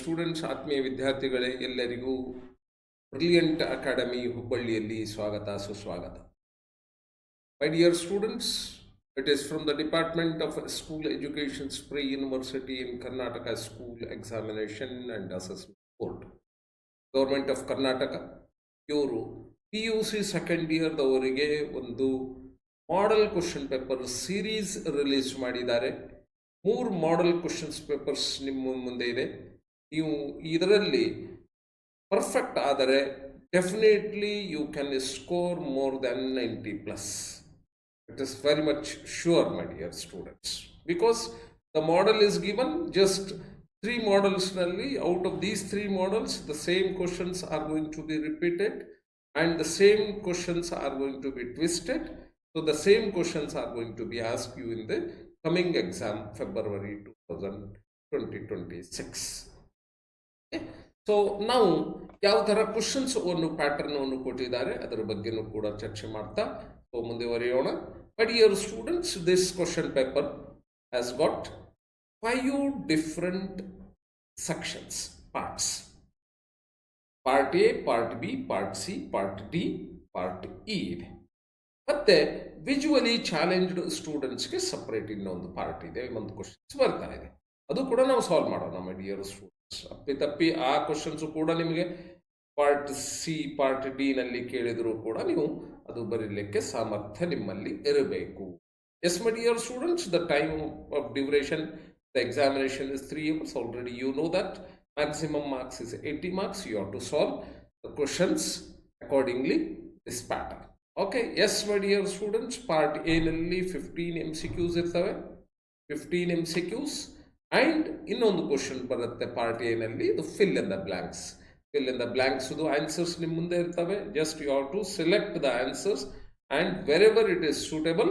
Students, ಆತ್ಮೀಯ ವಿದ್ಯಾರ್ಥಿಗಳೇ, ಎಲ್ಲರಿಗೂ ಬ್ರಿಲಿಯಂಟ್ ಅಕಾಡೆಮಿ ಹುಬ್ಬಳ್ಳಿಯಲ್ಲಿ ಸ್ವಾಗತ ಸುಸ್ವಾಗತ. My dear students, it is from the department of school educations pre university in Karnataka school examination and assessment board, government of Karnataka. ಇವರು PUC second ಇಯರ್ದವರಿಗೆ ಒಂದು model question paper series release ಮಾಡಿದ್ದಾರೆ. 3 ಮಾಡೆಲ್ ಕ್ವಶನ್ಸ್ ಪೇಪರ್ಸ್ ನಿಮ್ಮ ಮುಂದೆ ಇದೆ. ನೀವು ಇದರಲ್ಲಿ perfect ಆದರೆ definitely you can score more than 90+. It is very much sure, my dear students, because the model is given just 3 models nalli. Out of these 3 models, the same questions are going to be repeated and the same questions are going to be twisted. So the same questions are going to be asked you in the coming exam February 2026. Okay? So now ಯಾವ ಥರ questions ಒಂದು pattern ಅನ್ನು ಕೊಟ್ಟಿದ್ದಾರೆ ಅದರ ಬಗ್ಗೆನೂ ಕೂಡ ಚರ್ಚೆ ಮಾಡ್ತಾ ಮುಂದುವರಿಯೋಣ. My dear students, this question paper has got 5 different sections, parts. Part A, Part B, Part C, Part D, Part E. ಮತ್ತೆ ವಿಜುವಲಿ ಚಾಲೆಂಜ್ಡ್ ಸ್ಟೂಡೆಂಟ್ಸ್ಗೆ ಸಪ್ರೇಟ್ ಇನ್ನೊಂದು ಪಾರ್ಟ್ ಇದೆ, ಒಂದು ಕ್ವಶನ್ಸ್ ಬರ್ತಾ ಇದೆ, ಅದು ಕೂಡ ನಾವು ಸಾಲ್ವ್ ಮಾಡೋಣ. ಮೈ ಡಿಯರ್ ಸ್ಟೂಡೆಂಟ್ಸ್, ಅಪ್ಪಿ ಆ ಕ್ವಶನ್ಸು ಕೂಡ ನಿಮಗೆ ಪಾರ್ಟ್ ಸಿ ಪಾರ್ಟ್ ಡಿ ನಲ್ಲಿ ಕೇಳಿದರೂ ಕೂಡ ನೀವು ಅದು ಬರೀಲಿಕ್ಕೆ ಸಾಮರ್ಥ್ಯ ನಿಮ್ಮಲ್ಲಿ ಇರಬೇಕು. Yes my dear students, the time of duration the examination is 3 hours. Already you know that maximum marks is 80 marks. You have to solve the questions accordingly this pattern. Okay, yes my dear students, part A ನಲ್ಲಿ 15 MCQs ಇರ್ತವೆ, 15 MCQs, and ಇನ್ನೊಂದು question ಬರುತ್ತೆ part A ನಲ್ಲಿ, ಇದು fill in the blanks. Fill in the blanks ಇದು answers ನಿಮ್ಮ ಮುಂದೆ ಇರ್ತವೆ. Just you have to select the answers and wherever it is suitable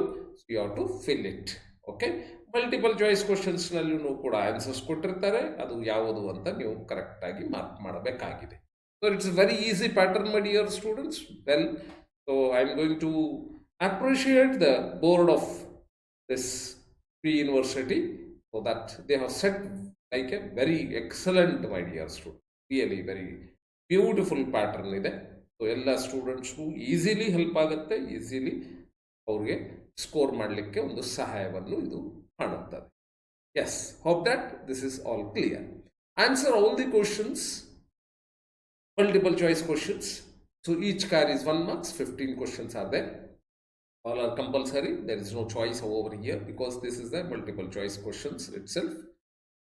you have to fill it. Okay, multiple choice questions ನಲ್ಲೂ ಕೂಡ answers ಕೊಟ್ಟಿರ್ತಾರೆ, ಅದು ಯಾವುದು ಅಂತ ನೀವು ಕರೆಕ್ಟ್ ಆಗಿ ಮಾರ್ಕ್ ಮಾಡಬೇಕಾಗಿದೆ. So it's very easy pattern my dear students. Well, so I am going to appreciate the board of this pre-university so that they have set like a very excellent, my dear students, really very beautiful pattern ಇದೆ. So ಎಲ್ಲ ಸ್ಟೂಡೆಂಟ್ಸ್ಗೂ easily help ಆಗುತ್ತೆ, easily ಅವ್ರಿಗೆ score ಮಾಡಲಿಕ್ಕೆ ಒಂದು ಸಹಾಯವನ್ನು ಇದು ಮಾಡುತ್ತದೆ. Yes, hope that this is all clear. Answer all the questions, multiple choice questions. So each carries 1 marks, 15 questions are there. All are compulsory. There is no choice over here because this is the multiple choice questions itself.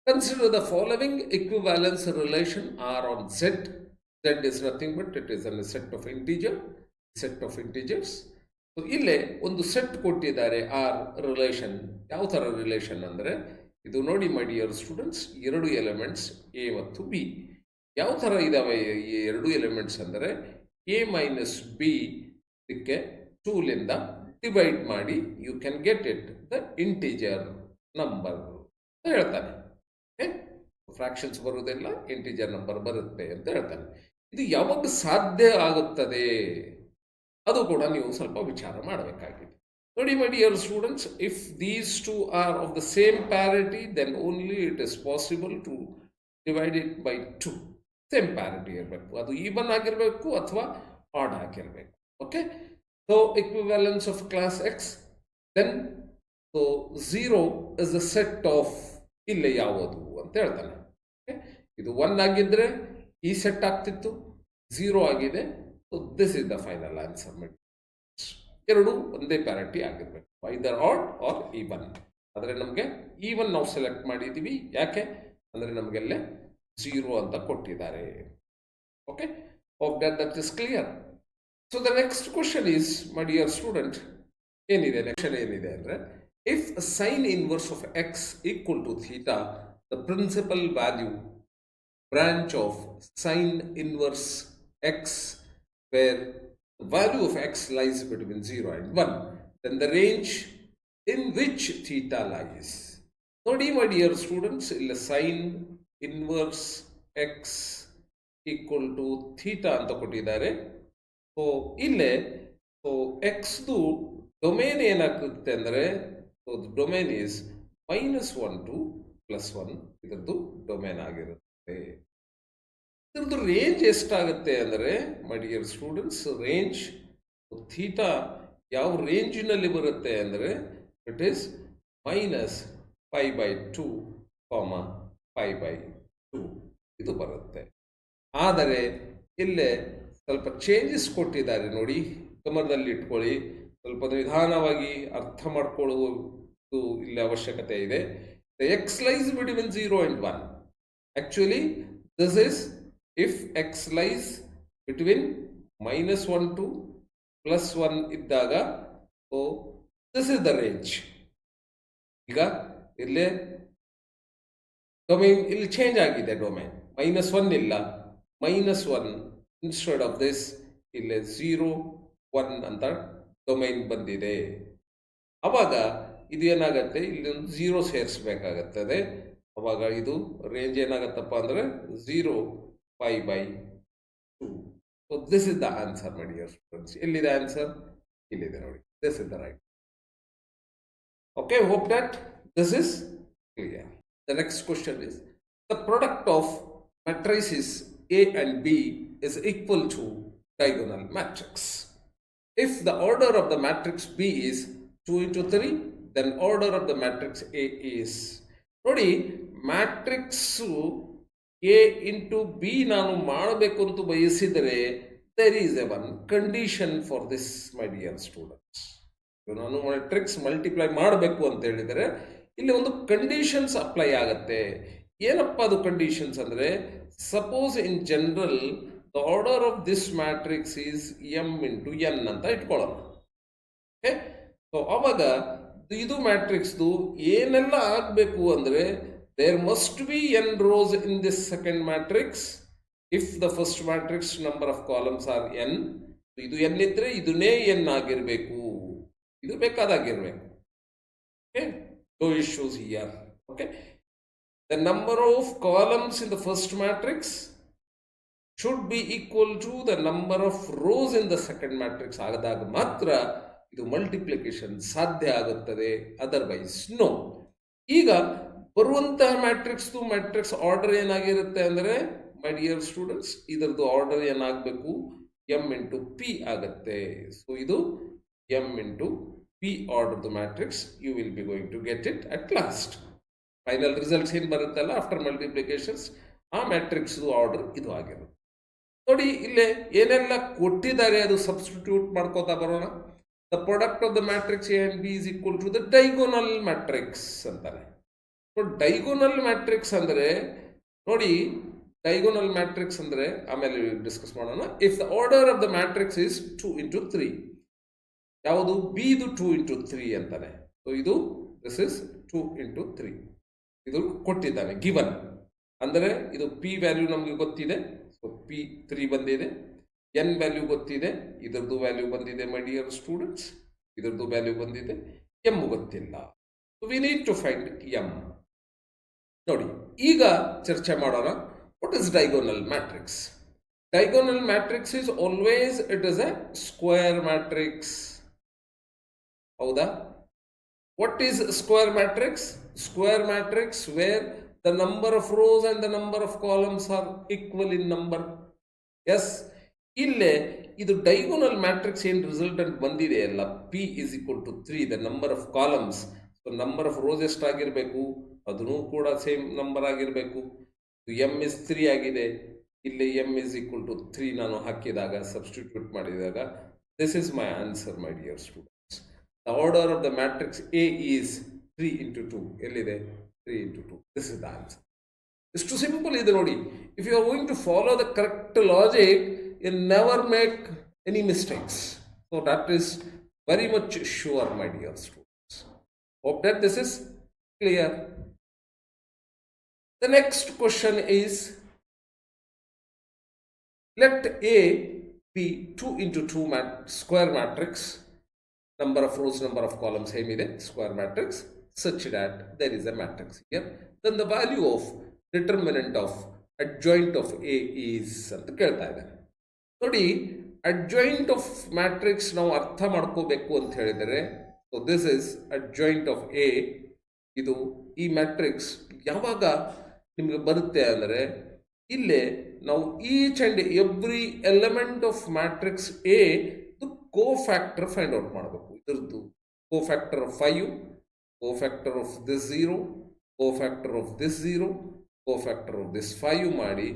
Consider the following equivalence relation R on Z. Z is nothing but it is a set of integers. So ಇಲ್ಲೇ ಒಂದು set ಕೊಟ್ಟಿದ್ದಾರೆ R relation. ಯಾವ ಥರ relation ಅಂದರೆ ಇದು ನೋಡಿ my dear students, 2 elements A ಮತ್ತು B. ಯಾವ ಥರ ಇದಾವೆ ಈ 2 ಎಲಿಮೆಂಟ್ಸ್ ಅಂದರೆ ಎ ಮೈನಸ್ ಬಿ ಇದಕ್ಕೆ 2ಲಿಂದ ಡಿವೈಡ್ ಮಾಡಿ you can get it the integer number ಅಂತ ಹೇಳ್ತಾನೆ. ಫ್ರಾಕ್ಷನ್ಸ್ ಬರುವುದಿಲ್ಲ, ಇಂಟಿಜರ್ ನಂಬರ್ ಬರುತ್ತೆ ಅಂತ ಹೇಳ್ತಾನೆ. ಇದು ಯಾವಾಗ ಸಾಧ್ಯ ಆಗುತ್ತದೆ ಅದು ಕೂಡ ನೀವು ಸ್ವಲ್ಪ ವಿಚಾರ ಮಾಡಬೇಕಾಗಿದೆ. ನೋಡಿ my dear students, if these 2 are of the same parity then only it is possible to divide it by 2. Same parity ಇರಬೇಕು, ಅದು ಈವನ್ ಆಗಿರಬೇಕು ಅಥವಾ ಆಡ್ ಆಗಿರಬೇಕು. Okay, so equivalence of class X, then so 0 is a set of ಇಲ್ಲ ಯಾವುದು ಅಂತ ಹೇಳ್ತಾನೆ. Okay, ಇದು 1 ಆಗಿದ್ರೆ ಈ ಸೆಟ್ ಆಗ್ತಿತ್ತು, 0 ಆಗಿದೆ, so this is the final answer. ಎರಡು ಒಂದೇ ಪ್ಯಾರಿಟಿ ಆಗಿರಬೇಕು, ಐದರ್ ಆಡ್ ಆರ್ ಈವನ್. ಆದರೆ ನಮಗೆ ಈವನ್ ನಾವು ಸೆಲೆಕ್ಟ್ ಮಾಡಿದ್ದೀವಿ, ಯಾಕೆ ಅಂದರೆ ನಮಗೆಲ್ಲೇ 0 ಅಂತ ಕೊಟ್ಟಿದ್ದಾರೆ. Okay, hope that is clear. So the next question is my dear student, ಏನಿದೆ ನೆಕ್ಸ್ಟ್ ಏನಿದೆ ಅಂದರೆ if sine inverse of X equal to theta, the principal value branch of sine inverse x where the value of x lies between 0 and 1, then the range in which theta lies. ನೋಡಿ my dear students, ಇಲ್ಲ sin inverse x equal to theta ಅಂತ ಕೊಟ್ಟಿದ್ದಾರೆ. So ಇಲ್ಲೇ so ಎಕ್ಸ್ದು domain ಏನಾಗುತ್ತೆ ಅಂದರೆ, so domain is -1 to +1 ಇದರದ್ದು domain ಆಗಿರುತ್ತೆ. ಇದ್ರದ್ದು ರೇಂಜ್ ಎಷ್ಟಾಗುತ್ತೆ ಅಂದರೆ my dear students, range theta ಯಾವ ರೇಂಜಿನಲ್ಲಿ ಬರುತ್ತೆ ಅಂದರೆ ಇಟ್ ಈಸ್ -π/2, π/2 ಇದು ಬರುತ್ತೆ. ಆದರೆ ಇಲ್ಲೇ ಸ್ವಲ್ಪ ಚೇಂಜಸ್ ಕೊಟ್ಟಿದ್ದಾರೆ ನೋಡಿ, ಗಮನದಲ್ಲಿ ಇಟ್ಕೊಳ್ಳಿ, ಸ್ವಲ್ಪ ನಿಧಾನವಾಗಿ ಅರ್ಥ ಮಾಡಿಕೊಳ್ಳುವುದು ಇಲ್ಲಿ ಅವಶ್ಯಕತೆ ಇದೆ. The X lies between 0 and 1. Actually this is if X lies between -1 to +1 ಇದ್ದಾಗ, so this is the range. ಈಗ ಇಲ್ಲೇ ಡೊಮೈನ್ ಇಲ್ಲಿ ಚೇಂಜ್ ಆಗಿದೆ, ಡೊಮೈನ್ -1 ಇಲ್ಲ, -1 ಇನ್ಸ್ಟೆಡ್ ಆಫ್ ದಿಸ್ ಇಲ್ಲೇ 0, 1 ಅಂತ ಡೊಮೈನ್ ಬಂದಿದೆ. ಅವಾಗ ಇದು ಏನಾಗತ್ತೆ, ಇಲ್ಲಿ ಒಂದು 0 ಸೇರಿಸಬೇಕಾಗತ್ತದೆ. ಅವಾಗ ಇದು ರೇಂಜ್ ಏನಾಗತ್ತಪ್ಪ ಅಂದರೆ 0, π/2. So this is the answer my dear students. ಎಲ್ಲಿದೆ ಆನ್ಸರ್? ಇಲ್ಲಿದೆ ನೋಡಿ, this is the right. Okay, hope that this is clear. The next question is, the product of matrices A and B is equal to diagonal matrix. If the order of the matrix B is 2 into 3, then order of the matrix A is. ನೋಡಿ, matrix A into B ನಾನು ಮಾಡಬೇಕು ಅಂತ ಬಯಸಿದರೆ there is a one condition for this, my dear students. ನಾನು matrix multiply ಮಾಡಬೇಕು ಅಂತ ಹೇಳಿದರೆ ಇಲ್ಲಿ ಒಂದು ಕಂಡೀಷನ್ಸ್ ಅಪ್ಲೈ ಆಗುತ್ತೆ. ಏನಪ್ಪ ಅದು ಕಂಡೀಷನ್ಸ್ ಅಂದರೆ, suppose in general the order of this matrix is m into n ಅಂತ ಇಟ್ಕೊಳ್ಳೋಣ. ಓಕೆ, ಸೊ ಅವಾಗ ಇದು ಮ್ಯಾಟ್ರಿಕ್ಸ್ದು ಏನೆಲ್ಲ ಆಗಬೇಕು ಅಂದರೆ, there must be n rows in this second matrix if the first matrix number of columns are n. ಇದು n ಇದ್ರೆ ಇದನ್ನೇ n ಆಗಿರಬೇಕು, ಇದು ಬೇಕಾದಾಗಿರ್ಬೇಕು. Okay, no issues here. Okay, the number of columns in the first matrix should be equal to the number of rows in the second matrix. ಆದಾಗ ಮಾತ್ರ ಇದು multiplication ಸಾಧ್ಯ ಆಗುತ್ತದೆ, ಅದರ್ವೈಸ್ ನೋ. ಈಗ ಬರುವಂತಹ ಮ್ಯಾಟ್ರಿಕ್ಸ್ ಆರ್ಡರ್ ಏನಾಗಿರುತ್ತೆ ಅಂದರೆ, ಮೈ ಡಿಯರ್ ಸ್ಟೂಡೆಂಟ್ಸ್, ಇದರದ್ದು ಆರ್ಡರ್ ಏನಾಗಬೇಕು, m into p ಆಗುತ್ತೆ. ಸೊ ಇದು m into P order the matrix, you will be going to get it at last. Final results ಏನು ಬರುತ್ತಲ್ಲ ಆಫ್ಟರ್ ಮಲ್ಟಿಪ್ಲಿಕೇಶನ್ಸ್, ಆ ಮ್ಯಾಟ್ರಿಕ್ಸ್ ಆರ್ಡರ್ ಇದು ಆಗಿರುತ್ತೆ. ನೋಡಿ, ಇಲ್ಲೇ ಏನೆಲ್ಲ ಕೊಟ್ಟಿದ್ದಾರೆ ಅದು ಸಬ್ಸ್ಟಿಟ್ಯೂಟ್ ಮಾಡ್ಕೋತಾ ಬರೋಣ. The product of the matrix A and B is equal to the diagonal matrix ಅಂತಾರೆ. ಡೈಗೋನಲ್ ಮ್ಯಾಟ್ರಿಕ್ಸ್ ಅಂದರೆ ನೋಡಿ, ಡೈಗೋನಲ್ ಮ್ಯಾಟ್ರಿಕ್ಸ್ ಅಂದರೆ ಆಮೇಲೆ ಡಿಸ್ಕಸ್ ಮಾಡೋಣ. If the order of the matrix is 2 into 3, ಯಾವುದು ಬಿ ಇದು 2 into 3 ಅಂತಾನೆ. ಸೊ ಇದು ದಿಸ್ ಇಸ್ 2 into 3, ಇದು ಕೊಟ್ಟಿದ್ದಾನೆ ಗಿವನ್. ಅಂದರೆ ಇದು ಪಿ ವ್ಯಾಲ್ಯೂ ನಮಗೆ ಗೊತ್ತಿದೆ, ಸೊ ಪಿ 3 ಬಂದಿದೆ. ಎನ್ ವ್ಯಾಲ್ಯೂ ಗೊತ್ತಿದೆ, ಇದರದ್ದು ವ್ಯಾಲ್ಯೂ ಬಂದಿದೆ ಮೈ ಡಿಯರ್ ಸ್ಟೂಡೆಂಟ್ಸ್, ಇದರದ್ದು ವ್ಯಾಲ್ಯೂ ಬಂದಿದೆ. ಎಮ್ ಗೊತ್ತಿಲ್ಲ, so we need to find M. ನೋಡಿ, ಈಗ ಚರ್ಚೆ ಮಾಡೋಣ. What is diagonal matrix? Diagonal matrix is always it is a square matrix. ಹೌದಾ? What is square matrix? Square matrix where the number of rows and the number of columns are equal in number. Yes, ಇಲ್ಲೇ ಇದು diagonal matrix ಏನು resultant ಬಂದಿದೆ ಅಲ್ಲ, P is equal to 3, the number of columns. So number of rows ಎಷ್ಟಾಗಿರಬೇಕು, ಅದನ್ನು ಕೂಡ same number ಆಗಿರಬೇಕು. M is 3 ಆಗಿದೆ, ಇಲ್ಲಿ ಎಮ್ ಇಸ್ ಈಕ್ವಲ್ ಟು 3 ನಾನು ಹಾಕಿದಾಗ, ಸಬ್ಸ್ಟಿಟ್ಯೂಟ್ ಮಾಡಿದಾಗ, this is my answer my dear students. The order of the matrix A is 3 into 2. ಎಲ್ಲಿದೆ? 3 into 2. This is the answer. It's too simple ಇದೆ ನೋಡಿ. If you are going to follow the correct logic, you never make any mistakes. So that is very much sure, my dear students. Hope that this is clear. The next question is, let A be 2 into 2 square matrix. Number of rows, number of columns same ಇದೆ, square matrix, such that there is a matrix here. Then the value of determinant of adjoint of A is ಅಂತ ಕೇಳ್ತಾ ಇದ್ದಾರೆ. ನೋಡಿ, adjoint of matrix ನಾವು ಅರ್ಥ ಮಾಡ್ಕೋಬೇಕು ಅಂತ ಹೇಳಿದರೆ, so this is adjoint of A. ಇದು ಈ ಮ್ಯಾಟ್ರಿಕ್ಸ್ ಯಾವಾಗ ನಿಮಗೆ ಬರುತ್ತೆ ಅಂದರೆ, ಇಲ್ಲೇ ನಾವು each and every element of matrix A cofactor find out ಮಾಡಬೇಕು. ಇದ್ರದ್ದು cofactor of 5, cofactor of this 0, cofactor of this 0, cofactor of this 5 ಮಾಡಿ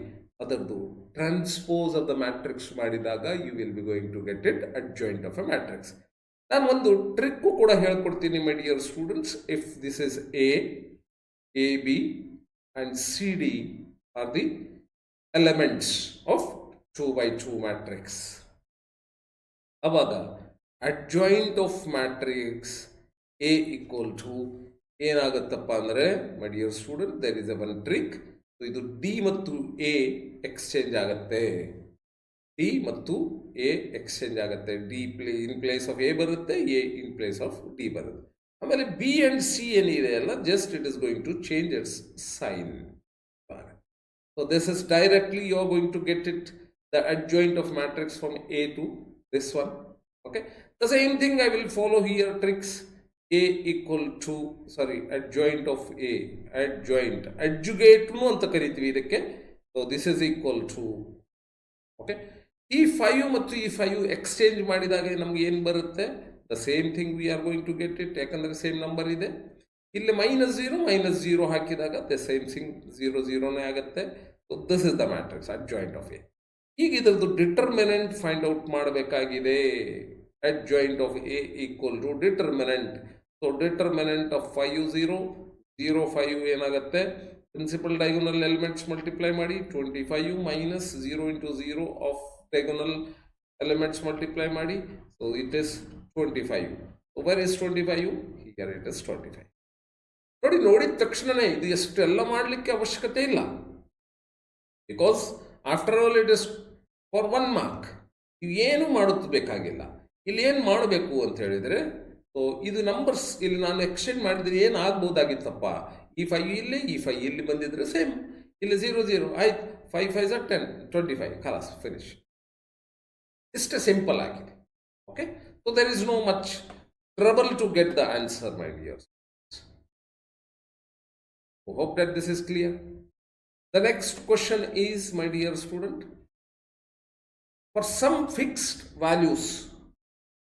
ಅದರದ್ದು ಟ್ರಾನ್ಸ್ಪೋಸ್ ಆಫ್ ದ ಮ್ಯಾಟ್ರಿಕ್ಸ್ ಮಾಡಿದಾಗ you will be going to get it adjoint of A matrix. ನಾನು ಒಂದು trick ಕೂಡ ಹೇಳ್ಕೊಡ್ತೀನಿ my dear students. If this is A B and CD are the elements of 2 by 2 matrix. ಅವಾಗ adjoint of matrix A equal to ಏನಾಗುತ್ತಪ್ಪ ಅಂದರೆ my dear student there is a one trick. ಇದು D ಮತ್ತು A exchange ಆಗುತ್ತೆ. D ಮತ್ತು A exchange ಆಗುತ್ತೆ. D in place of A ಬರುತ್ತೆ, A in place of D ಬರುತ್ತೆ. ಆಮೇಲೆ ಬಿ ಅಂಡ್ ಸಿ ಏನಿದೆ ಅಲ್ಲ, just it is going to change its sign. So this is directly you are going to get it the adjoint of matrix from A to this one. Okay, the same thing I will follow here tricks. A equal to adjoint of A, adjugate nu anta ಕರಿತೀವಿ ಇದಕ್ಕೆ. So this is equal to, okay, ಈ 5 ಮತ್ತು ಈ 5 exchange ಮಾಡಿದಾಗ ನಮ್ಗೆ ಏನು ಬರುತ್ತೆ? The same thing we are going to get it, ಯಾಕಂದರೆ ಸೇಮ್ ನಂಬರ್ ಇದೆ. ಇಲ್ಲಿ -0 ಹಾಕಿದಾಗ ದ ಸೇಮ್ ಥಿಂಗ್ 0 ಆಗುತ್ತೆ. So this is the matrix adjoint of A. ಈಗ ಇದರದ್ದು ಡಿಟರ್ಮಿನೆಂಟ್ ಫೈಂಡ್ ಔಟ್ ಮಾಡಬೇಕಾಗಿದೆ. Adjoint of A equal to determinant. So determinant of 5 0 0 5 ಏನಾಗುತ್ತೆ? Principal diagonal elements multiply ಮಾಡಿ 25 minus 0 into 0 of diagonal elements multiply ಮಾಡಿ. So it is 25. where is 25? Here it is 25. ನೋಡಿದ ತಕ್ಷಣನೇ ಇದು ಎಷ್ಟೆಲ್ಲ ಮಾಡಲಿಕ್ಕೆ ಅವಶ್ಯಕತೆ ಇಲ್ಲ. Because after all it is for 1 mark. ನೀವು ಏನು ಮಾಡೋದು ಬೇಕಾಗಿಲ್ಲ. ಇಲ್ಲಿ ಏನು ಮಾಡಬೇಕು ಅಂತ ಹೇಳಿದರೆ, ಸೊ ಇದು ನಂಬರ್ಸ್ ಇಲ್ಲಿ ನಾನು ಎಕ್ಸ್ಚೇಂಜ್ ಮಾಡಿದರೆ ಏನು ಆಗ್ಬೋದಾಗಿತ್ತಪ್ಪ? ಈ 5 ಇಲ್ಲಿ, ಈ 5 ಇಲ್ಲಿ ಬಂದಿದ್ರೆ ಸೇಮ್. ಇಲ್ಲಿ 0 0 ಆಯ್ತು. 5 5 10 25 ಖಲಾಸ್ ಫಿನಿಶ್. ಇಷ್ಟೇ ಸಿಂಪಲ್ ಆಗಿದೆ. Okay, so there is no much trouble to get the answer, my dear. I hope that this is clear. The next question is, my dear student, for some fixed values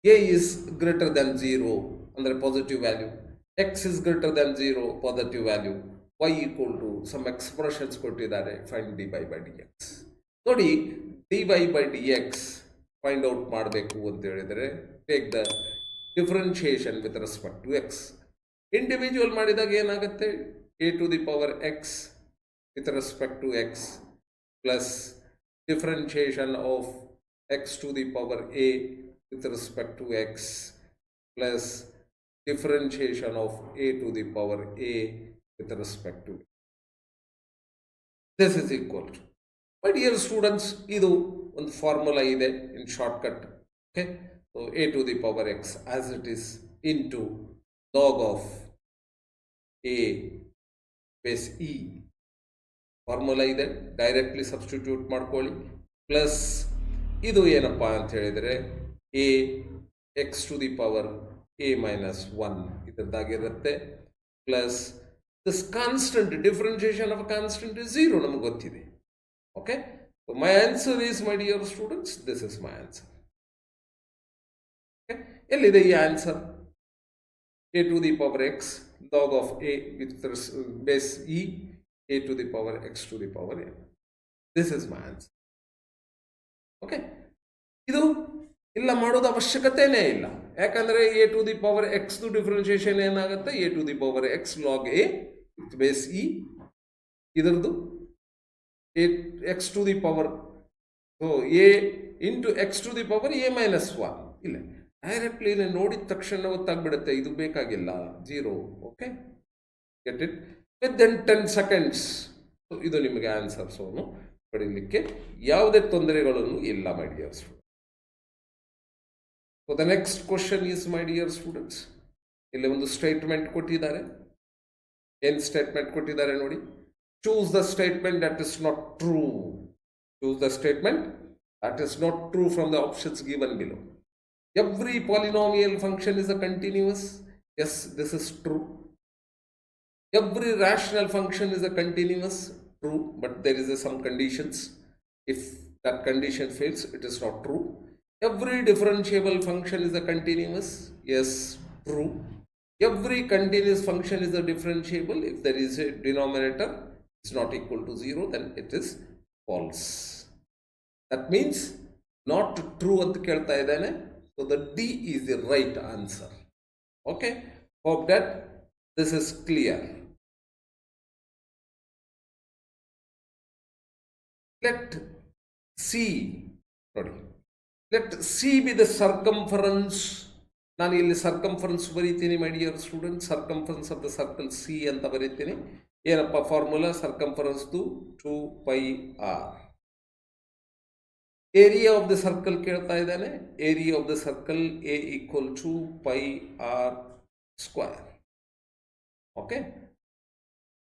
a is greater than 0 ಅಂದರೆ positive value, x is greater than 0 positive value, y equal to some expressions ಕೊಟ್ಟಿದ್ದಾರೆ, find dy by dx. ನೋಡಿ, dy by dx find out ಮಾಡಬೇಕು ಅಂತ ಹೇಳಿದರೆ, take the differentiation with respect to X. Individual ಮಾಡಿದಾಗ ಏನಾಗುತ್ತೆ? A to the power X with respect to X plus differentiation of X to the power A with respect to X plus differentiation of A to the power A with respect to this is equal to. My dear students, ಇದು ಒಂದು formula ಇದೆ in shortcut. Okay, so A to the power X as it is into log of A base E formula ಇದೆ, directly substitute ಮಾಡ್ಕೊಳ್ಳಿ. Plus ಇದು ಏನಪ್ಪ ಅಂತ ಹೇಳಿದರೆ A X to the power A minus 1 ಇದರದ್ದಾಗಿರುತ್ತೆ. Plus this constant, differentiation of constant is 0 ನಮಗೆ ಗೊತ್ತಿದೆ. Okay, so my answer is, my dear students, this is my answer. Okay, ಎಲ್ಲಿದೆ ಈ answer? a to the power x log of a with base e a to the power x to the power n. This is my answer. Okay, ಇದು ಇಲ್ಲ ಮಾಡೋದು ಅವಶ್ಯಕತೆನೇ ಇಲ್ಲ. ಯಾಕಂದರೆ a to the power x differentiation ಏನಾಗುತ್ತೆ? A to the power x log a with base e ಇದರದ್ದು x to the power, so a into x to the power a minus 1. ಇಲ್ಲ, directly ನೋಡಿದ ತಕ್ಷಣ ಗೊತ್ತಾಗ್ಬಿಡುತ್ತೆ, ಇದು ಬೇಕಾಗಿಲ್ಲ 0. Okay, get it within 10 seconds. So ಇದು ನಿಮಗೆ ಆನ್ಸರ್ಸನ್ನು ಪಡೀಲಿಕ್ಕೆ ಯಾವುದೇ ತೊಂದರೆಗಳನ್ನು ಇಲ್ಲ, my dear students. So the next question is, my dear students, ಇಲ್ಲಿ ಒಂದು ಸ್ಟೇಟ್ಮೆಂಟ್ ಕೊಟ್ಟಿದ್ದಾರೆ. ಏನು ಸ್ಟೇಟ್ಮೆಂಟ್ ಕೊಟ್ಟಿದ್ದಾರೆ ನೋಡಿ. Choose the statement that is not true. Choose the statement that is not true from the options given below. Every polynomial function is a continuous. Yes, this is true. Every rational function is a continuous. true, but there is some conditions. If that condition fails, it is not true. Every differentiable function is a continuous. Yes, true. Every continuous function is a differentiable. If there is a denominator is not equal to 0, then it is false. That means not true ಅಂತ ಕೇಳ್ತಾ ಇದ್ದಾನೆ. So the D is the right answer. Okay, hope that this is clear. Let C, ನೋಡಿ, let C be the circumference. ನಾನು ಇಲ್ಲಿ circumference ಬರೀತೀನಿ my dear student. Circumference of the circle c ಅಂತ ಬರೀತೀನಿ. ಏನಪ್ಪ ಫಾರ್ಮುಲಾ? ಸರ್ಕಂಫರೆನ್ಸ್ದು 2πr. Area of the circle ಕೇಳ್ತಾ ಇದ್ದಾನೆ. Area of the circle A equal to πr square. Okay.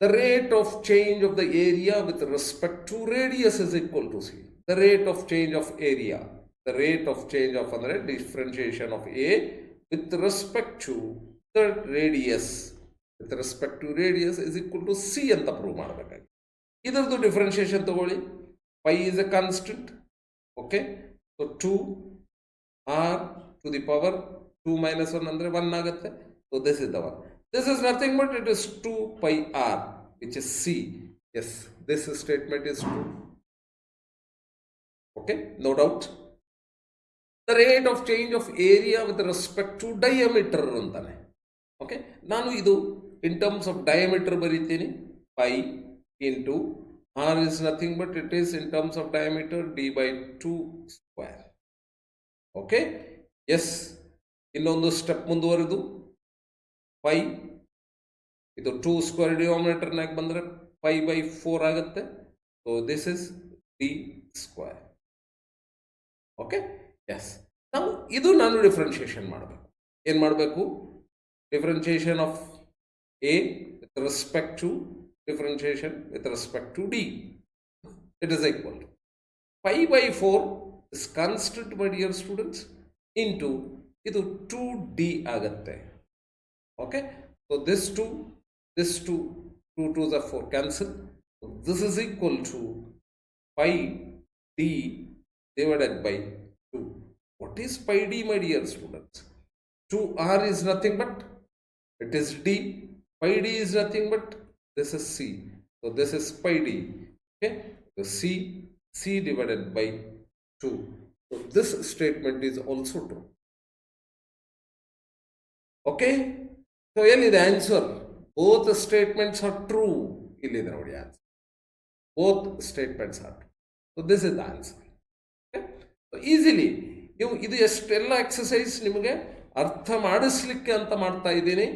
The rate of change of the area with respect to radius is equal to C. The rate of change of area. The rate of change of ಅಂದರೆ differentiation of A with respect to the radius. With respect to radius is equal to C ಅಂತ prove ಮಾಡಬೇಕಾಗಿ. ಇದರದ್ದು differentiation ತಗೊಳ್ಳಿ. Pi is a constant. Okay. So 2r to the power 2 minus 1 ಅಂದರೆ 1 ಆಗುತ್ತೆ. So this is the one. This is nothing but it is 2πr, which is C. Yes, this statement is true. Okay, no doubt. The rate of change of area with respect to diameter ಅಂತಾನೆ. Okay, ನಾನು ಇದು in terms of diameter ಬರೀತೀನಿ. pi into r is nothing but it is in terms of diameter d by 2 square. Okay, yes. ಇನ್ನೊಂದು step ಮುಂದುವರೆದು pi ಇದು 2 square ಡಿನಾಮಿನೇಟರ್ನಾಗ ಬಂದರೆ pi by 4 ಆಗುತ್ತೆ. So this is d square. Okay, yes. ನಾವು ಇದು ನಾನು differentiation ಮಾಡಬೇಕು. ಏನು ಮಾಡಬೇಕು? Differentiation of A with respect to differentiation with respect to D. It is equal to pi by 4 is constant, my dear students, into ಇದು 2D ಆಗುತ್ತೆ. Okay, so this 2 2 to the 4 cancel. So this is equal to pi D divided by 2. What is pi D, my dear students? 2r is nothing but it is D. Pi D is nothing but this is C. So this is pi D. Okay, so C divided by 2. So this statement is also true. Okay, so here is the answer. Both statements are true. Here is the answer. Both statements are true. So this is the answer. Okay, so easily ನೀವು ಇದು ಎಷ್ಟೆಲ್ಲ exercise ನಿಮಗೆ ಅರ್ಥ ಮಾಡಿಸ್ಲಿಕ್ಕೆ ಅಂತ ಮಾಡ್ತಾ ಇದ್ದೀನಿ.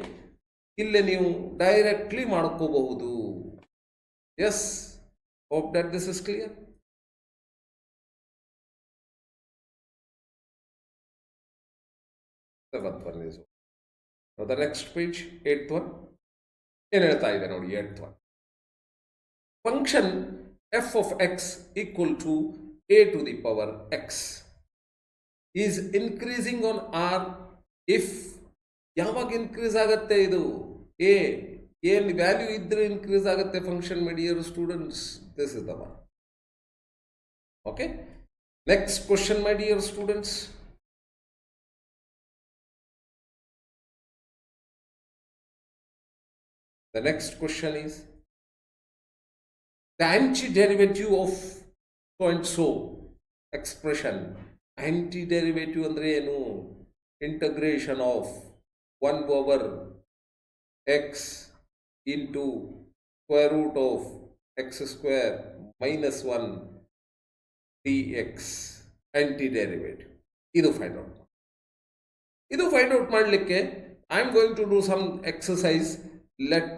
ಇಲ್ಲೇ ನೀವು ಡೈರೆಕ್ಟ್ಲಿ ಮಾಡ್ಕೋಬಹುದು. Yes, hope that this is clear. The next page 8th one. ಏನು ಹೇಳ್ತಾ ಇದೆ ನೋಡಿ 8th one. Function f of x equal to a to the power x is increasing on r if ಯಾವಾಗ ಇನ್ಕ್ರೀಸ್ ಆಗುತ್ತೆ ಇದು A ಏನು value ಇದ್ರೆ increase ಆಗುತ್ತೆ function, my dear students. This is the one. Okay, next question, my dear students. The next question is the antiderivative of so and so expression. Antiderivative ಅಂದ್ರೆ ಏನು? Integration of 1 over x into square root of x square minus 1 dx. Antiderivative. ಇದು find out ಮಾಡಲಿಕ್ಕೆ I am going to do some exercise. let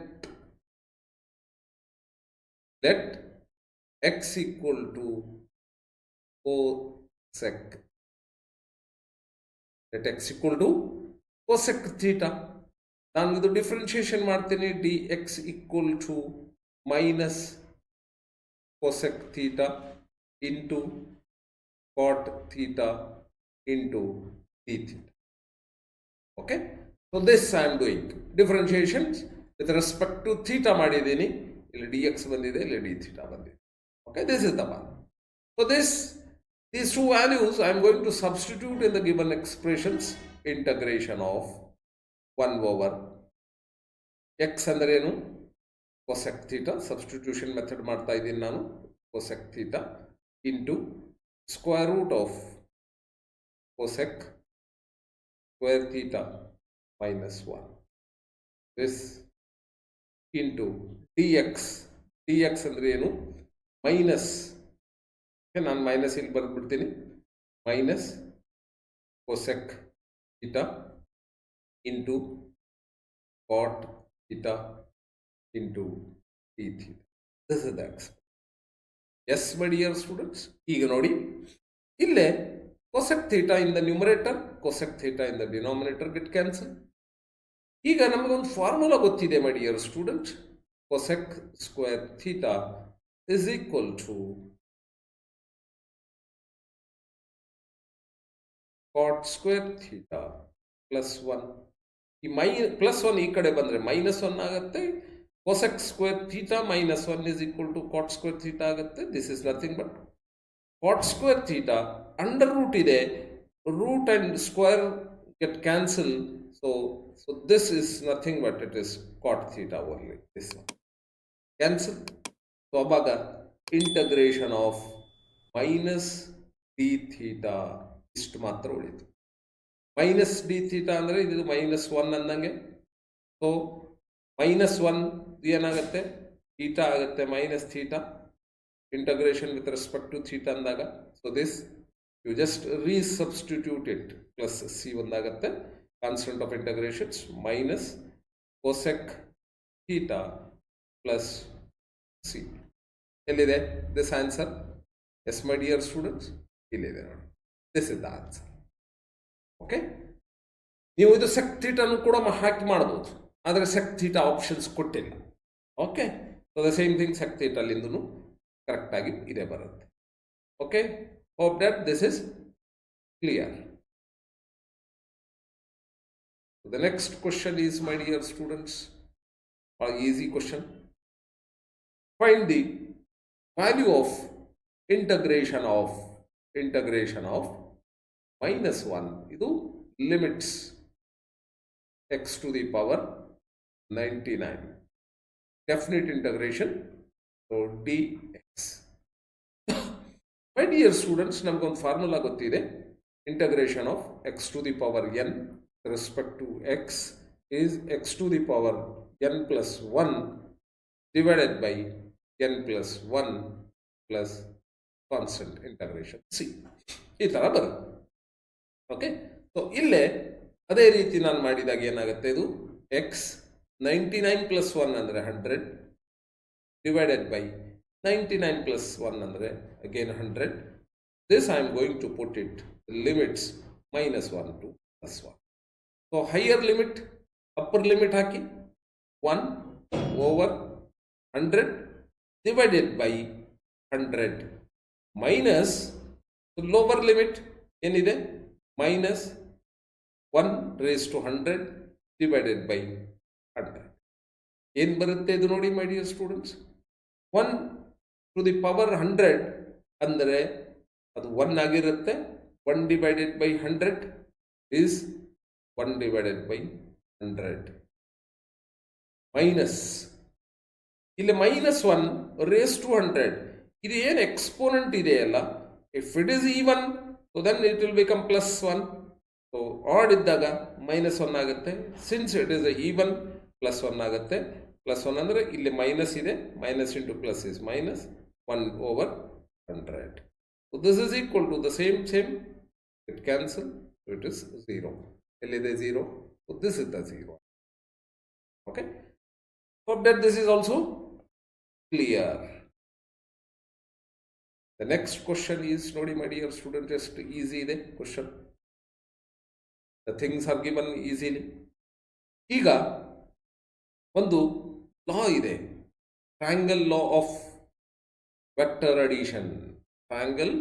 x equal to cosec. Let x equal to cosec theta. ನಾನು ಇದು differentiation ಮಾಡ್ತೀನಿ. dx equal to minus cosec theta into cot theta into d theta. Okay, so this I am doing differentiations with respect to theta ಮಾಡಿದ್ದೀನಿ. ಇಲ್ಲಿ D X ಬಂದಿದೆ, ಇಲ್ಲಿ D theta ಬಂದಿದೆ. Okay, this is the one. So these two values I am going to substitute in the given expressions. Integration of 1 over x ಅಂದ್ರೆ ಏನು, cosec theta. Substitution method ಮಾಡ್ತಾ ಇದ್ದೀನಿ ನಾನು. cosec theta into square root of cosec square theta minus 1. This into dx. dx ಅಂದ್ರೆ ಏನು, minus, ನಾನು minus ಇಲ್ಲಿ ಬರೆದ್ಬಿಡ್ತೀನಿ, minus cosec theta into cot theta into d theta. This is the expression. Yes my dear students, ಈಗ ನೋಡಿ ಇಲ್ಲೇ cosec theta in the numerator, cosec theta in the denominator get cancel. ಈಗ ನಮಗೊಂದು formula ಗೊತ್ತಿದೆ my dear students. Cosec square theta is equal to cot square theta plus 1. ಈ plus 1 ಈ ಕಡೆ ಬಂದರೆ ಮೈನಸ್ 1 ಆಗುತ್ತೆ. cosec square theta minus 1 is equal to cot square theta ಆಗುತ್ತೆ. This is nothing but cot square theta. Under root ಇದೆ, root and square get cancel. So this is nothing but it is cot theta only. This one cancel. So ಅವಾಗ integration of minus d theta ಇಷ್ಟು ಮಾತ್ರ ಉಳಿತು. Minus d theta ಅಂದರೆ ಇದು minus 1 ಅಂದಂಗೆ. So minus 1 ಏನಾಗುತ್ತೆ, theta ಆಗುತ್ತೆ, minus theta integration with respect to theta ಅಂದಾಗ. So this you just resubstitute it, plus c ಒಂದಾಗುತ್ತೆ. Constant of integrations minus cosec theta plus c. ಎಲ್ಲಿದೆ this answer? Yes my dear students, ಇಲ್ಲಿದೆ ನೋಡಿ. This is the answer. Okay, ನೀವು ಇದು sec ಥೀಟಾನು ಕೂಡ ಹಾಕಿ ಮಾಡ್ಬೋದು, ಆದರೆ ಸೆಕ್ ಥೀಟಾ ಆಪ್ಷನ್ಸ್ ಕೊಟ್ಟಿಲ್ಲ. Okay, so the same thing sec ಥೀಟಲ್ಲಿಂದೂ ಕರೆಕ್ಟಾಗಿ ಇದೇ ಬರುತ್ತೆ. Okay, hope that this is clear. The next question is my dear students, easy question. Find the value of integration of minus 1. ಇದು limits x to the power 99. Definite integration. So dx. My dear students, ನಮಗೊಂದು formula ಗೊತ್ತಿದೆ. Integration of x to the power n respect to x is x to the power n plus 1 divided by n plus 1 plus constant integration c. ಈ ಥರ ಬರುತ್ತೆ. Okay, so ಇಲ್ಲೇ ಅದೇ ರೀತಿ ನಾನು ಮಾಡಿದಾಗ ಏನಾಗುತ್ತೆ, ಇದು ಎಕ್ಸ್ 99 ಪ್ಲಸ್ 1 ಅಂದರೆ 100 ಡಿವೈಡೆಡ್ ಬೈ 99 ಪ್ಲಸ್ 1 ಅಂದರೆ again 100. This I am going to put it limits minus 1 to plus 1. So higher limit, upper limit ಹಾಕಿ 1 over 100 divided by 100 minus lower limit ಏನಿದೆ, minus 1 raised to 100 divided by 100. ಏನು ಬರುತ್ತೆ ಇದು ನೋಡಿ my dear students. 1 to the power 100 ಅಂದರೆ ಅದು 1 ಆಗಿರುತ್ತೆ. 1 divided by 100 is 1 divided by 100 minus ಇಲ್ಲಿ ಮೈನಸ್ 1 raised to 100. ಇದು ಏನು ಎಕ್ಸ್ಪೋನೆಂಟ್ ಇದೆಯಲ್ಲ, if it is even so then it will become plus 1. so odd ಇದ್ದಾಗ ಮೈನಸ್ 1 ಆಗುತ್ತೆ. Since it is even plus 1 ಆಗುತ್ತೆ. ಪ್ಲಸ್ 1 ಅಂದರೆ ಇಲ್ಲಿ ಮೈನಸ್ ಇದೆ, minus into plus is minus 1 over 100. so this is equal to the same it cancel, so it is 0. ಎಲ್ಲಿದೆ 0? so this is the 0. okay, hope that this is also clear. The next question is, ನೋಡಿ my dear student, just easy ಇದೆ question. The things are given easily. ಈಗ ಒಂದು law ಇದೆ, triangle law of vector addition. Triangle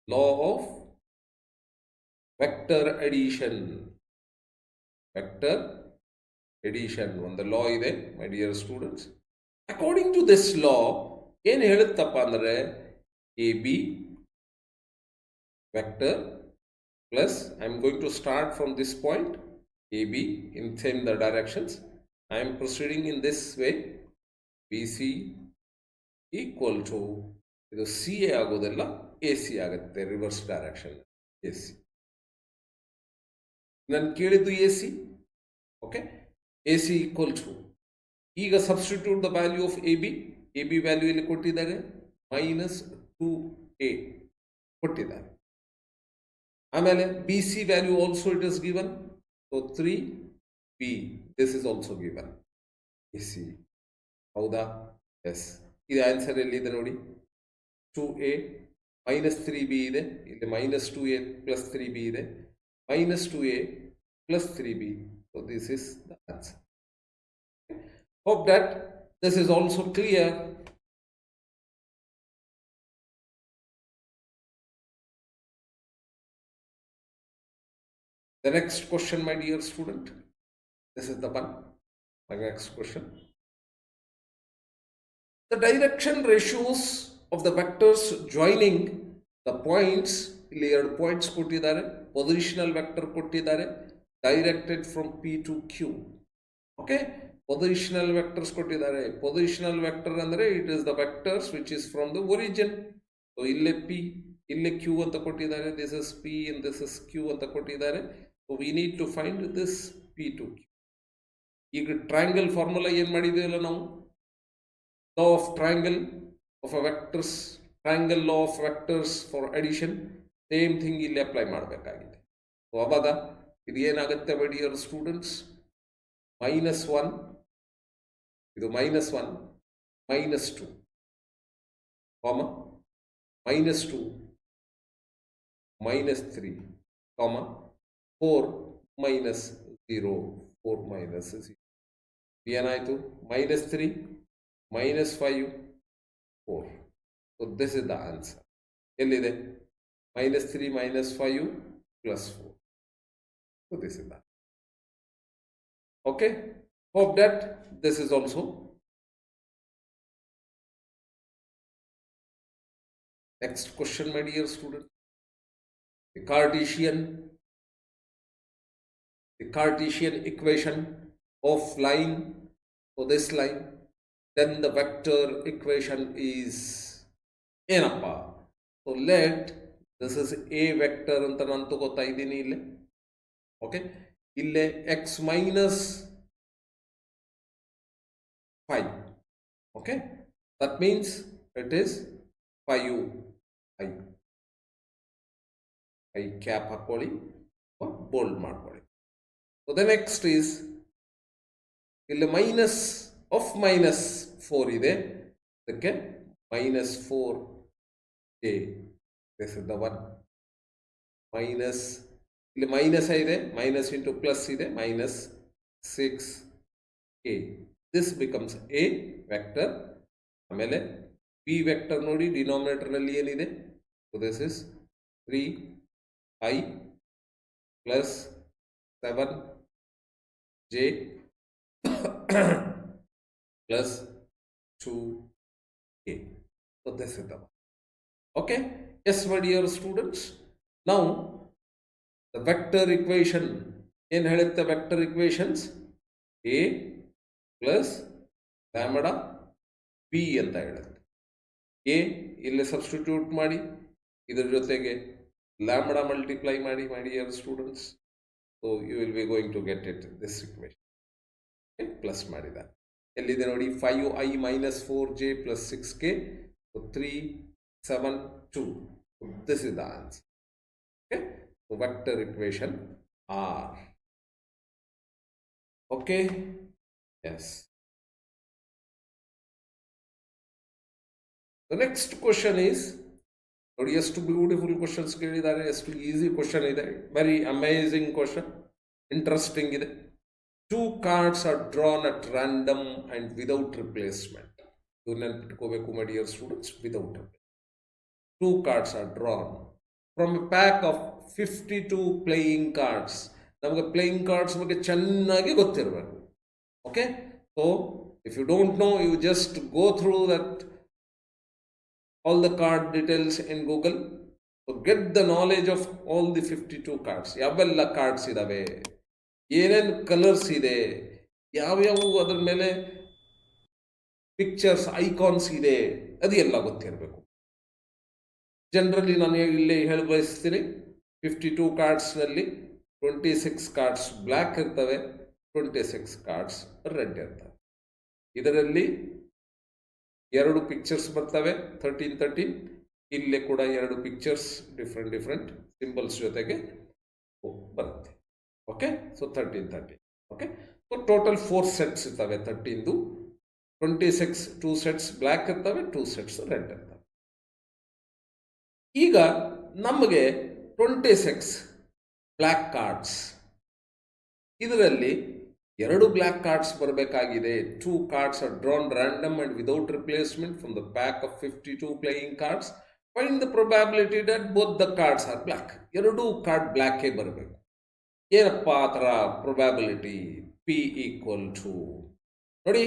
law of vector addition. Vector addition ಒಂದು law ಇದೆ my dear students. According to this law ಏನು ಹೇಳುತ್ತಪ್ಪ ಅಂದರೆ A B vector plus I am going to start from this point AB in same the directions. I am proceeding in this way. BC equal to ಇದು C A ಆಗೋದಲ್ಲ A C ಆಗುತ್ತೆ reverse direction A C. ನಾನು ಕೇಳಿದ್ದು A C. Okay, A C equal to ಈಗ substitute the value of A B value ಇಲ್ಲಿ ಕೊಟ್ಟಿದ್ದಾರೆ -2a ಕೊಟ್ಟಿದ್ದಾರೆ. ಆಮೇಲೆ B C value also it is given. So 3b this is also given. A C ಹೌದಾ? Yes. ಇದು answer ಎಲ್ಲಿದೆ ನೋಡಿ, 2a -3b ಇದೆ, ಇಲ್ಲಿ -2a + 3b ಇದೆ, -2a + 3b. So this is the answer. Hope that this is also clear. The next question, my dear student, this is the one. My next question. The direction ratios of the vectors joining the points, ಇಲ್ಲಿ 2 points ಕೊಟ್ಟಿದ್ದಾರೆ, positional vector ಕೊಟ್ಟಿದ್ದಾರೆ, directed from P to Q. Okay, positional vectors ಕೊಟ್ಟಿದ್ದಾರೆ. Positional vector ಅಂದರೆ it is the vectors which is from the origin. So ಇಲ್ಲೇ P, ಇಲ್ಲೇ Q ಅಂತ ಕೊಟ್ಟಿದ್ದಾರೆ, this is P and this is Q ಅಂತ ಕೊಟ್ಟಿದ್ದಾರೆ. So we need to find this P to Q. ಈಗ triangle formula ಏನು ಮಾಡಿದ್ದೀವಲ್ಲ ನಾವು, law of triangle of a vectors, triangle law of vectors for addition, same thing ಇಲ್ಲಿ apply ಮಾಡಬೇಕಾಗಿದೆ. So ಅವಾಗ ಇದು ಏನಾಗುತ್ತೆ ಮೈ ಡಿಯರ್ ಸ್ಟೂಡೆಂಟ್ಸ್, -1 ಇದು -1 -2 ಕಾಮ -2 -3 ಕಾಮ 4 -0 4 -0 ಏನಾಯಿತು, -3 -5 4. So this is the answer. ಎಲ್ಲಿದೆ, -3 -5 + 4. So this is the. Okay, hope that this is also. Next question my dear student. The Cartesian equation of line, so this line, then the vector equation is ಏನಪ್ಪ. So let this is A vector ಅಂತ ನಾನು ತಗೋತಾ ಇದ್ದೀನಿ ಇಲ್ಲೇ. Okay, ಇಲ್ಲೇ x -5. Okay, that means it is 5 I cap ಹಾಕೊಳ್ಳಿ, bold ಮಾಡ್ಕೊಳ್ಳಿ. So the next is ಇಲ್ಲಿ -4 ಇದೆ, ಅದಕ್ಕೆ -4a, this is the one. Minus ಇಲ್ಲಿ ಮೈನಸ್ ಇದೆ, ಮೈನಸ್ ಇಂಟು ಪ್ಲಸ್ ಇದೆ, -6a. This becomes A vector. ಆಮೇಲೆ ಬಿ ವೆಕ್ಟರ್ ನೋಡಿ, ಡಿನಾಮಿನೇಟರ್ನಲ್ಲಿ ಏನಿದೆ, so this is 3i + 7j + 2a. So this is the one. Okay, yes my dear students, now the vector equation ಏನು ಹೇಳುತ್ತೆ, vector equations a + lambda b ಅಂತ ಹೇಳುತ್ತೆ. a ಇಲ್ಲಿ substitute ಮಾಡಿ, ಇದರ ಜೊತೆಗೆ lambda multiply ಮಾಡಿ my dear students. So you will be going to get it, this equation. Okay, plus ಮಾಡಿದ ಎಲ್ಲಿದೆ ನೋಡಿ, 5i - 4j + 6k. So 3 7 2. So this is the answer. Okay, so vector equation R. Okay, yes. The next question is, ನೋಡಿ ಎಷ್ಟು beautiful questions ಕೇಳಿದ್ದಾರೆ, ಎಷ್ಟು easy question ಇದೆ, very amazing question, interesting ಇದೆ. 2 cards are drawn at random and without replacement. You ನೆನಪಿಟ್ಕೋಬೇಕು my dear students, without. 2 cards are drawn from a pack of 52 playing cards. ನಮಗೆ playing cards ಬಗ್ಗೆ ಚೆನ್ನಾಗಿ ಗೊತ್ತಿರಬೇಕು. Okay, so If you don't know, you just go through that all the card details in Google. So get the knowledge of all the 52 cards. ಯಾವೆಲ್ಲ cards ಇದಾವೆ, ಏನೇನು colours ಇದೆ, ಯಾವ್ಯಾವ ಅದ್ರ ಮೇಲೆ ಪಿಕ್ಚರ್ಸ್ ಐಕಾನ್ಸ್ ಇದೆ, ಅದು ಎಲ್ಲ ಗೊತ್ತಿರಬೇಕು. ಜನರಲಿ ನಾನು ಇಲ್ಲಿ ಹೇಳಿ ಬಯಸ್ತೀನಿ, 52 ಕಾರ್ಡ್ಸ್ನಲ್ಲಿ 26 ಕಾರ್ಡ್ಸ್ ಬ್ಲ್ಯಾಕ್ ಇರ್ತವೆ, 26 ಕಾರ್ಡ್ಸ್ ರೆಡ್ ಇರ್ತವೆ. ಇದರಲ್ಲಿ 2 ಪಿಕ್ಚರ್ಸ್ ಬರ್ತವೆ 13. ಇಲ್ಲೇ ಕೂಡ 2 ಪಿಕ್ಚರ್ಸ್ ಡಿಫ್ರೆಂಟ್ ಸಿಂಬಲ್ಸ್ ಜೊತೆಗೆ ಬರುತ್ತೆ. Okay, so 13. Okay, so total 4 sets ಇರ್ತವೆ 13ದು. 26 2 ಸೆಟ್ಸ್ ಬ್ಲ್ಯಾಕ್ ಇರ್ತವೆ, 2 ಸೆಟ್ಸ್ ರೆಡ್ ಇರ್ತವೆ. ಈಗ ನಮಗೆ 26 ಬ್ಲ್ಯಾಕ್ ಕಾರ್ಡ್ಸ್, ಇದರಲ್ಲಿ 2 ಬ್ಲ್ಯಾಕ್ ಕಾರ್ಡ್ಸ್ ಬರಬೇಕಾಗಿದೆ. 2 cards are drawn random and without replacement from the pack of 52 playing cards. Find the probability that both the cards are black. 2 card ಬ್ಲ್ಯಾಕೇ ಬರಬೇಕು. ಏನಪ್ಪ ಆ ಥರ ಪ್ರೊಬ್ಯಾಬಿಲಿಟಿ? P equal to, ನೋಡಿ,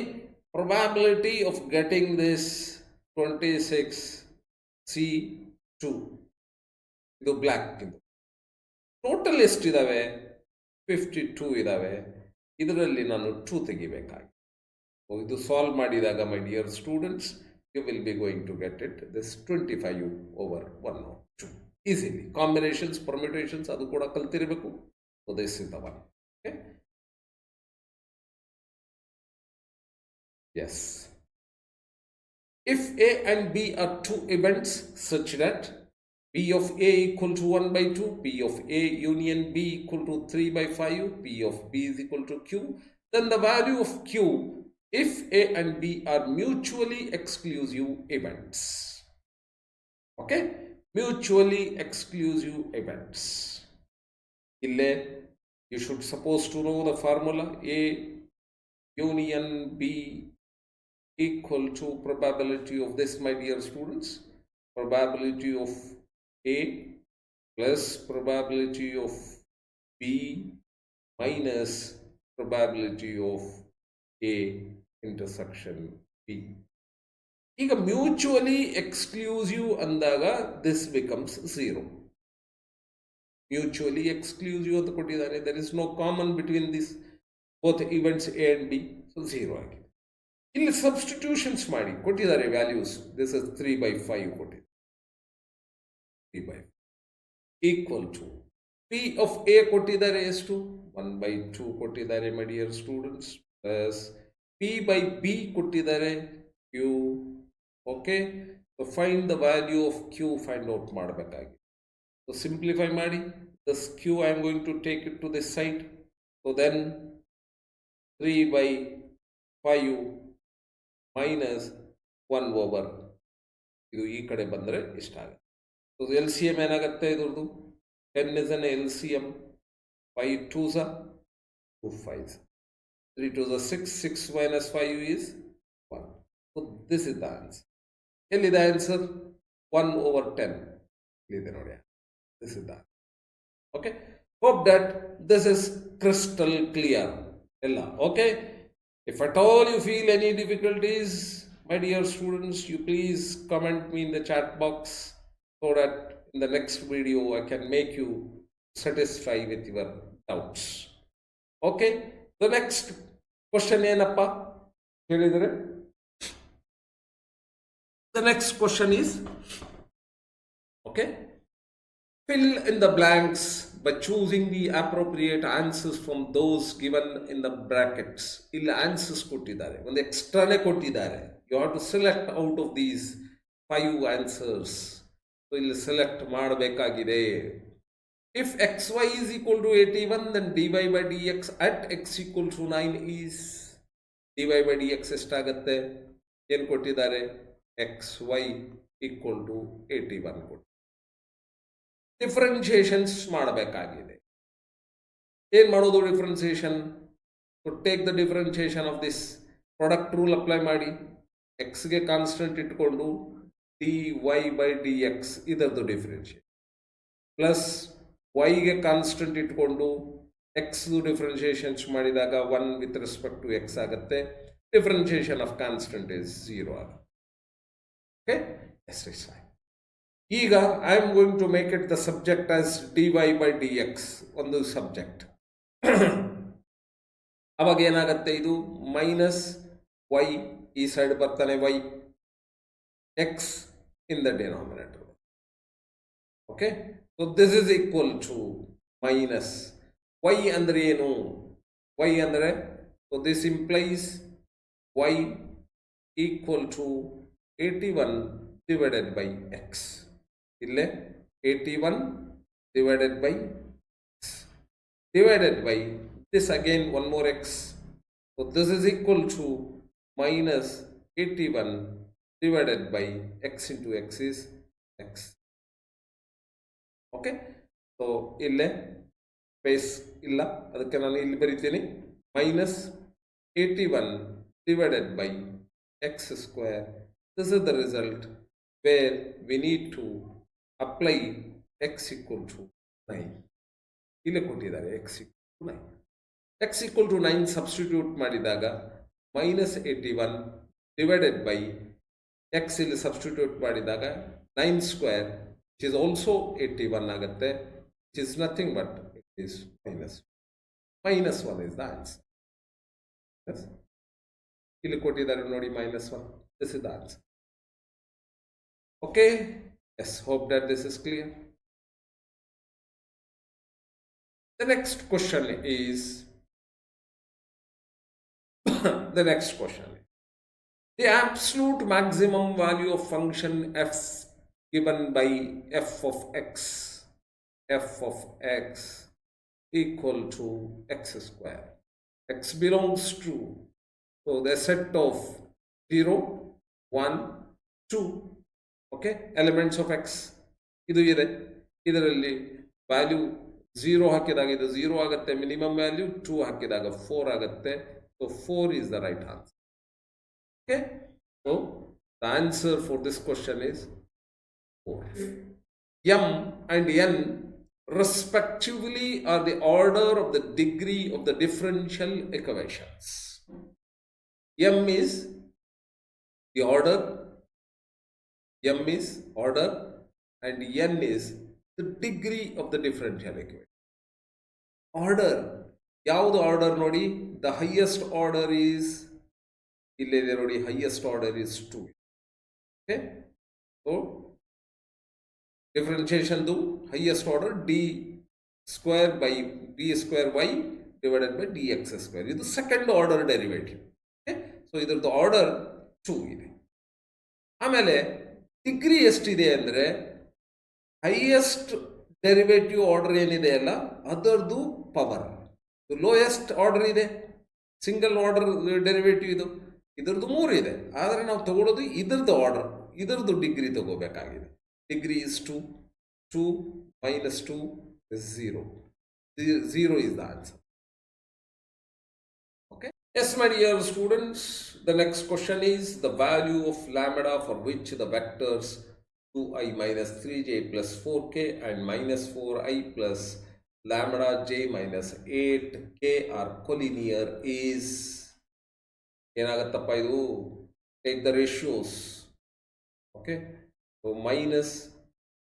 probability of getting this 26C2, ಇದು black. ಇದು total ಎಷ್ಟಿದಾವೆ? 52 ಇದಾವೆ. ಇದರಲ್ಲಿ ನಾನು 2 ತೆಗಿಬೇಕಾಗಿ. ಇದು ಸಾಲ್ವ್ ಮಾಡಿದಾಗ my dear students, you will be going to get it this 25/102 easily. Combinations, permutations ಅದು ಕೂಡ ಕಲ್ತಿರಬೇಕು. So this is the one. Okay, yes. If A and B are 2 events such that P of A equal to 1/2, P of A union B equal to 3/5, P of B is equal to Q, then the value of Q if A and B are mutually exclusive events. Okay, mutually exclusive events. Ille you should supposed to know the formula. A union B equal to probability of this, my dear students, probability of A plus probability of B minus probability of A intersection B. ಈಗ mutually exclusive ಅಂದಾಗ this becomes 0. Mutually exclusive ಅಂತ ಕೊಟ್ಟಿದ್ದಾರೆ. There is no common between this both events A and B, so 0 ಆಗಿದೆ. ಇಲ್ಲಿ substitutions ಮಾಡಿ ಕೊಟ್ಟಿದ್ದಾರೆ values. This is 3/5 ಕೊಟ್ಟಿದ್ದಾರೆ. 3/5 equal to P of A ಕೊಟ್ಟಿದ್ದಾರೆ ಎಷ್ಟು? 1/2 ಕೊಟ್ಟಿದ್ದಾರೆ ಮೈ ಡಿಯರ್ ಸ್ಟೂಡೆಂಟ್ಸ್, ಪ್ಲಸ್ P/B ಕೊಟ್ಟಿದ್ದಾರೆ Q. Okay, so find the value of Q find out ಮಾಡಬೇಕಾಗಿ. ಸೊ ಸಿಂಪ್ಲಿಫೈ ಮಾಡಿ, this Q I am going to take it to this side. So then 3/5 minus 1/, ಇದು ಈ ಕಡೆ ಬಂದರೆ ಇಷ್ಟ ಆಗುತ್ತೆ. ಸೊ ಎಲ್ ಸಿ ಎಮ್ ಏನಾಗುತ್ತೆ ಇದ್ರದ್ದು? 10 is an LCM. 5 2s are 2 5s. 3 2s are 6. 6 minus 5 is 1. So this is the answer. Here is the answer 1/10. This is the answer. Okay. Hope that this is crystal clear. Okay. If at all you feel any difficulties, my dear students, you please comment me in the chat box so that in the next video I can make you satisfied with your doubts. Okay. The next question ಏನಪ್ಪ ಹೇಳಿದರೆ, the next question is, okay, fill in the blanks by choosing the appropriate answers from those given in the brackets. ಇಲ್ಲಿ answers ಕೊಟ್ಟಿದ್ದಾರೆ, ಒಂದು ಎಕ್ಸ್ಟ್ರಾನೇ ಕೊಟ್ಟಿದ್ದಾರೆ. You have to select out of these 5 answers. So ಇಲ್ಲಿ select ಮಾಡಬೇಕಾಗಿದೆ. If xy is equal to 81, then dy by dx at x equal to 9 is dy by dx ಎಷ್ಟಾಗತ್ತೆ? ಏನು ಕೊಟ್ಟಿದ್ದಾರೆ? xy equal to 81 ಕೊಟ್ಟು ಡಿಫ್ರೆನ್ಷಿಯೇಷನ್ಸ್ ಮಾಡಬೇಕಾಗಿದೆ. ಏನು ಮಾಡೋದು differentiation? So take the differentiation of this product rule apply ಮಾಡಿ. ಎಕ್ಸ್ಗೆ constant ಇಟ್ಕೊಂಡು dy by dx ಇದರದ್ದು ಡಿಫ್ರೆನ್ಷಿಯೇಷನ್, ಪ್ಲಸ್ ವೈಗೆ ಕಾನ್ಸ್ಟೆಂಟ್ ಇಟ್ಕೊಂಡು ಎಕ್ಸ್ದು ಡಿಫ್ರೆನ್ಷಿಯೇಷನ್ಸ್ ಮಾಡಿದಾಗ 1 ವಿತ್ ರೆಸ್ಪೆಕ್ಟ್ ಟು ಎಕ್ಸ್ ಆಗುತ್ತೆ. differentiation of constant is 0. Okay, yes, it's fine. ಈಗ I am going to make it the subject as dy by dx ಒಂದು subject. ಅವಾಗ ಏನಾಗುತ್ತೆ, ಇದು minus y ಈ ಸೈಡ್ ಬರ್ತಾನೆ, y x in the denominator. Okay, so this is equal to minus y ಅಂದರೆ ಏನು, y ಅಂದರೆ, so this implies y equal to 81 divided by x. ಇಲ್ಲೇ 81 divided by x divided by this, again one more x. So this is equal to minus 81 divided by x into x is x. Okay, so ಇಲ್ಲೇ space ಇಲ್ಲ, ಅದಕ್ಕೆ ನಾನು ಇಲ್ಲಿ ಬರೀತೀನಿ minus 81 divided by x square. This is the result where we need to apply x equal to 9. ಇಲ್ಲಿ ಕೊಟ್ಟಿದ್ದಾರೆ x equal to 9. x equal to 9 substitute ಮಾಡಿದಾಗ minus 81 divided by x ಇಲ್ಲಿ ಸಬ್ಸ್ಟಿಟ್ಯೂಟ್ ಮಾಡಿದಾಗ 9 ಸ್ಕ್ವೇರ್ which is also 81 ಆಗುತ್ತೆ, which is nothing but it is minus 1 is the answer. Yes? ಇಲ್ಲಿ ಕೊಟ್ಟಿದ್ದಾರೆ ನೋಡಿ -1. This is the answer. Okay, yes, hope that this is clear. The next question is the absolute maximum value of function f given by f of x equal to x square. X belongs to, so the set of 0, 1, 2. Okay, elements of X ಇದು ಇದೆ, ಇದರಲ್ಲಿ value 0 ಹಾಕಿದಾಗ ಇದು 0 ಆಗುತ್ತೆ, minimum value 2 ಹಾಕಿದಾಗ 4 ಆಗುತ್ತೆ. So 4 is the right answer. Okay, so the answer for this question is 4. M and n respectively are the order of the degree of the differential equations. M is the order, m is order, and n is the degree of the differential equation. Order, ಯಾವುದು order ನೋಡಿ, the highest order is ಇಲ್ಲಿದೆ ನೋಡಿ, highest order is 2. Okay, so differentiation ದು highest order d square by d square y divided by dx square, ಇದು second order derivative. Okay, so ಇದರದ್ದು order 2 ಇದೆ. ಆಮೇಲೆ degree ಎಷ್ಟಿದೆ ಅಂದರೆ ಹೈಯೆಸ್ಟ್ ಡೆರಿವೇಟಿವ್ ಆರ್ಡರ್ ಏನಿದೆ ಅಲ್ಲ ಅದರದ್ದು ಪವರ್, ಲೋಯೆಸ್ಟ್ ಆರ್ಡರ್ ಇದೆ ಸಿಂಗಲ್ ಆರ್ಡರ್ ಡೆರಿವೇಟಿವ್, ಇದರದ್ದು 3 ಇದೆ, ಆದರೆ ನಾವು ತಗೊಳ್ಳೋದು ಇದರದ್ದು ಆರ್ಡರ್, ಇದರದ್ದು ಡಿಗ್ರಿ ತಗೋಬೇಕಾಗಿದೆ. Degree is 2, 2 minus 2 is 0. 0 is the answer. Okay. Yes, my dear students, the next question is the value of lambda for which the vectors 2i minus 3j plus 4k and minus 4i plus lambda j minus 8k are collinear is, ಏನಾಗತ್ತಪ್ಪ ಇದು, take the ratios. Okay, so minus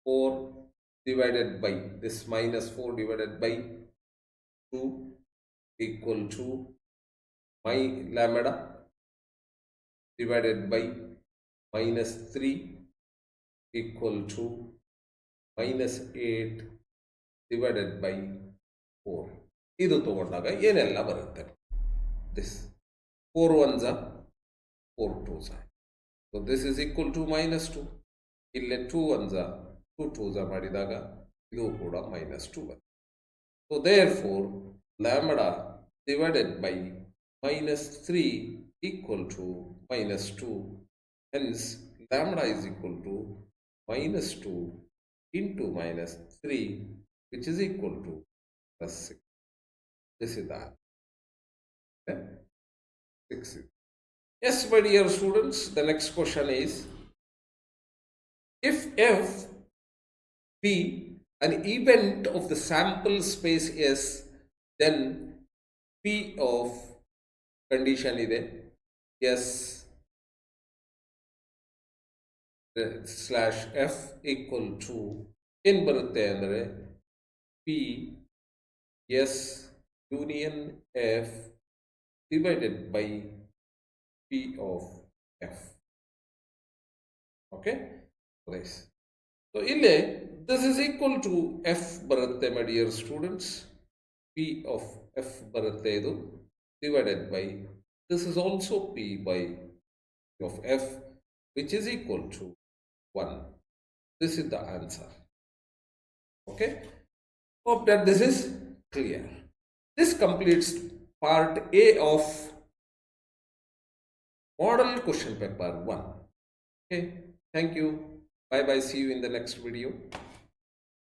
4 divided by this minus 4 divided by 2 equal to my lambda divided by minus 3 equal to minus 8 divided by 4. ಇದು ತಗೊಂಡಾಗ ಏನೆಲ್ಲ ಬರುತ್ತೆ, this 4 ones are 4 2s are, so this is equal to minus 2. ಇಲ್ಲೇ 2 ones are 2 2s are ಮಾಡಿದಾಗ ಇದು ಕೂಡ minus 2 ಬರುತ್ತೆ. So therefore lambda divided by minus 3 equal to minus 2, hence lambda is equal to minus 2 into minus 3, which is equal to plus 6. This is that. 6. Yes, my dear students, the next question is, if f be an event of the sample space S, then P of condition ಇದೆ S slash F equal to ಏನು ಬರುತ್ತೆ ಅಂದರೆ P S union F divided by P of F. Okay? Nice. So ಇಲ್ಲಿ this is equal to F ಬರುತ್ತೆ my dear students. P of F ಬರುತ್ತೆ ಇದು divided by this is also P by P of F which is equal to 1. This is the answer. Okay? Hope that this is clear. This completes part A of model question paper 1. Okay, thank you. Bye bye. See you in the next video.